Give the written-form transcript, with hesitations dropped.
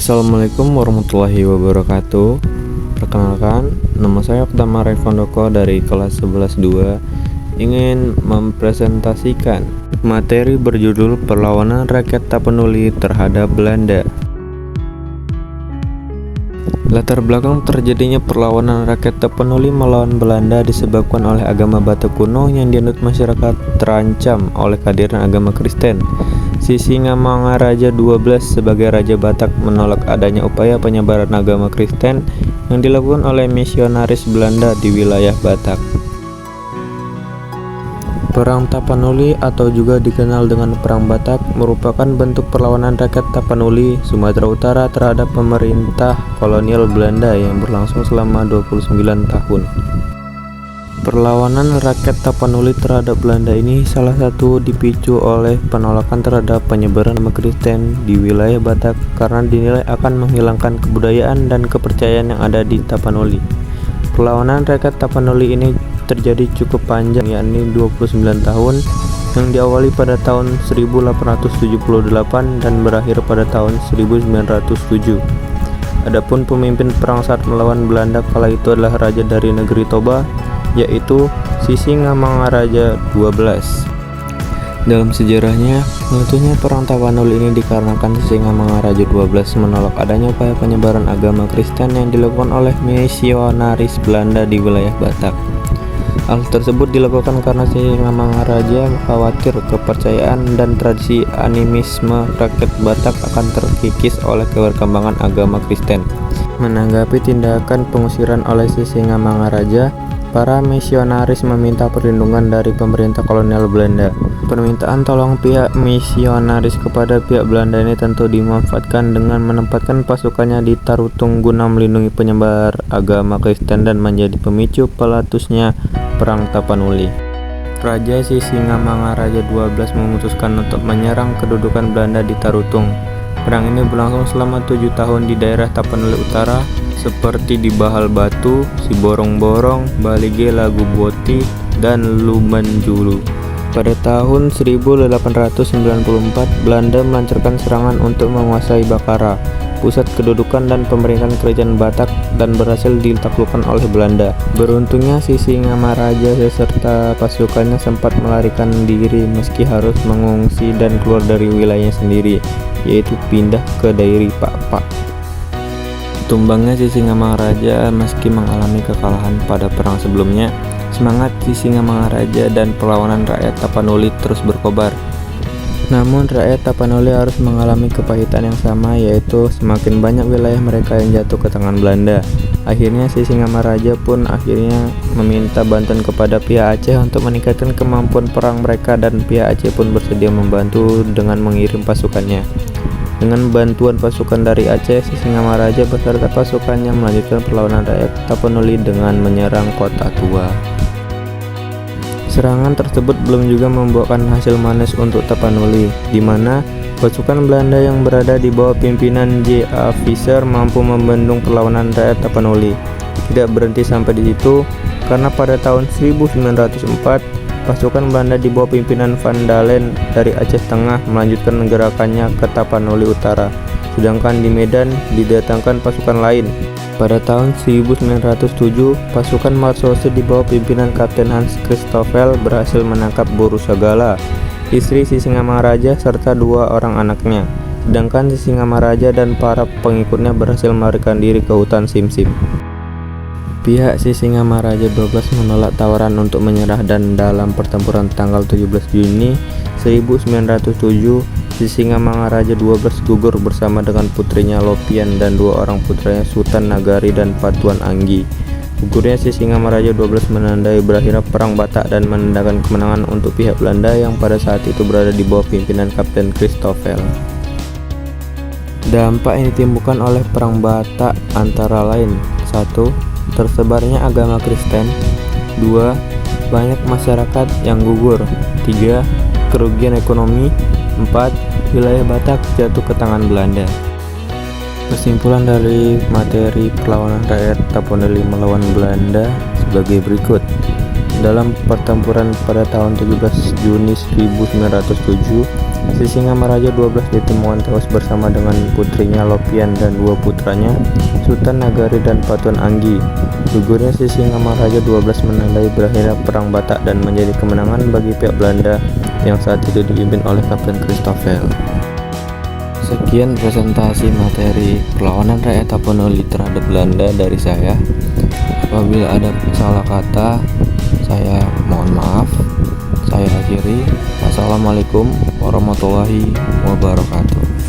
Assalamualaikum warahmatullahi wabarakatuh. Perkenalkan, nama saya Oktama Revandoko dari kelas 11-2 ingin mempresentasikan materi berjudul Perlawanan Rakyat Tapanuli terhadap Belanda. Latar belakang terjadinya perlawanan rakyat Tapanuli melawan Belanda disebabkan oleh agama Batak kuno yang dianut masyarakat terancam oleh kehadiran agama Kristen. Sisingamangaraja 12 sebagai Raja Batak menolak adanya upaya penyebaran agama Kristen yang dilakukan oleh misionaris Belanda di wilayah Batak. Perang Tapanuli atau juga dikenal dengan Perang Batak merupakan bentuk perlawanan rakyat Tapanuli, Sumatera Utara terhadap pemerintah kolonial Belanda yang berlangsung selama 29 tahun. Perlawanan rakyat Tapanuli terhadap Belanda ini salah satu dipicu oleh penolakan terhadap penyebaran agama Kristen di wilayah Batak karena dinilai akan menghilangkan kebudayaan dan kepercayaan yang ada di Tapanuli. Perlawanan rakyat Tapanuli ini terjadi cukup panjang, yakni 29 tahun, yang diawali pada tahun 1878 dan berakhir pada tahun 1907. Adapun pemimpin perang saat melawan Belanda kala itu adalah raja dari negeri Toba, yaitu Sisingamangaraja 12. Dalam sejarahnya, meletusnya perang Tapanuli ini dikarenakan Sisingamangaraja 12 menolak adanya upaya penyebaran agama Kristen yang dilakukan oleh misionaris Belanda di wilayah Batak. Hal tersebut dilakukan karena Sisingamangaraja khawatir kepercayaan dan tradisi animisme rakyat Batak akan terkikis oleh perkembangan agama Kristen. Menanggapi tindakan pengusiran oleh Sisingamangaraja, para misionaris meminta perlindungan dari pemerintah kolonial Belanda. Permintaan tolong pihak misionaris kepada pihak Belanda ini tentu dimanfaatkan dengan menempatkan pasukannya di Tarutung guna melindungi penyebar agama Kristen dan menjadi pemicu peletusnya Perang Tapanuli. Raja Sisingamangaraja 12 memutuskan untuk menyerang kedudukan Belanda di Tarutung. Perang ini berlangsung selama 7 tahun di daerah Tapanuli Utara, seperti di Bahal Batu, Siborong-Borong, Balige, Lagu Boti, dan Lumanjulu. Pada tahun 1894, Belanda melancarkan serangan untuk menguasai Bakara, pusat kedudukan dan pemerintahan kerajaan Batak, dan berhasil ditaklukkan oleh Belanda. Beruntungnya Sisingamaraja beserta pasukannya sempat melarikan diri meski harus mengungsi dan keluar dari wilayahnya sendiri, yaitu pindah ke daerah Pak. Tumbangnya Sisingamangaraja meski mengalami kekalahan pada perang sebelumnya, semangat Sisingamangaraja dan perlawanan rakyat Tapanuli terus berkobar. Namun rakyat Tapanuli harus mengalami kepahitan yang sama, yaitu semakin banyak wilayah mereka yang jatuh ke tangan Belanda. Akhirnya Sisingamaraja pun meminta bantuan kepada pihak Aceh untuk meningkatkan kemampuan perang mereka, dan pihak Aceh pun bersedia membantu dengan mengirim pasukannya. Dengan bantuan pasukan dari Aceh, Sisingamaraja beserta pasukannya melanjutkan perlawanan rakyat Tapanuli dengan menyerang Kota Tua. Serangan tersebut belum juga membuahkan hasil manis untuk Tapanuli, di mana pasukan Belanda yang berada di bawah pimpinan J.A. Visser mampu membendung perlawanan rakyat Tapanuli. Tidak berhenti sampai di situ, karena pada tahun 1904, pasukan Belanda di bawah pimpinan Van Dalen dari Aceh Tengah melanjutkan gerakannya ke Tapanuli Utara, sedangkan di Medan didatangkan pasukan lain. Pada tahun 1907, pasukan Marsose di bawah pimpinan Kapten Hans Christoffel berhasil menangkap Borusagala, istri Sisingamangaraja serta 2 orang anaknya, sedangkan Sisingamangaraja dan para pengikutnya berhasil melarikan diri ke hutan Simsim. Pihak Sisingamangaraja 12 menolak tawaran untuk menyerah, dan dalam pertempuran tanggal 17 Juni 1907, Sisingamangaraja 12 gugur bersama dengan putrinya Lopian dan 2 orang putranya Sultan Nagari dan Patuan Anggi. Gugurnya Sisingamangaraja 12 menandai berakhirnya Perang Batak dan menandakan kemenangan untuk pihak Belanda yang pada saat itu berada di bawah pimpinan Kapten Christoffel. Dampak yang ditimbulkan oleh Perang Batak antara lain: 1. Tersebarnya agama Kristen. 2. Banyak masyarakat yang gugur. 3. Kerugian ekonomi. 4. Wilayah Batak jatuh ke tangan Belanda. Kesimpulan dari materi perlawanan rakyat Tapanuli melawan Belanda sebagai berikut. Dalam pertempuran pada tahun 17 Juni 1907, Sisingamaraja 12 ditemukan tewas bersama dengan putrinya Lopian dan dua putranya, Sultan Nagari dan Patuan Anggi. Gugurnya Sisingamaraja 12 menandai berakhirnya Perang Batak dan menjadi kemenangan bagi pihak Belanda yang saat itu dipimpin oleh Kapten Christoffel. Sekian presentasi materi perlawanan rakyat Tapanuli terhadap Belanda dari saya. Apabila ada salah kata, saya mohon maaf. Saya akhiri. Wassalamualaikum warahmatullahi wabarakatuh.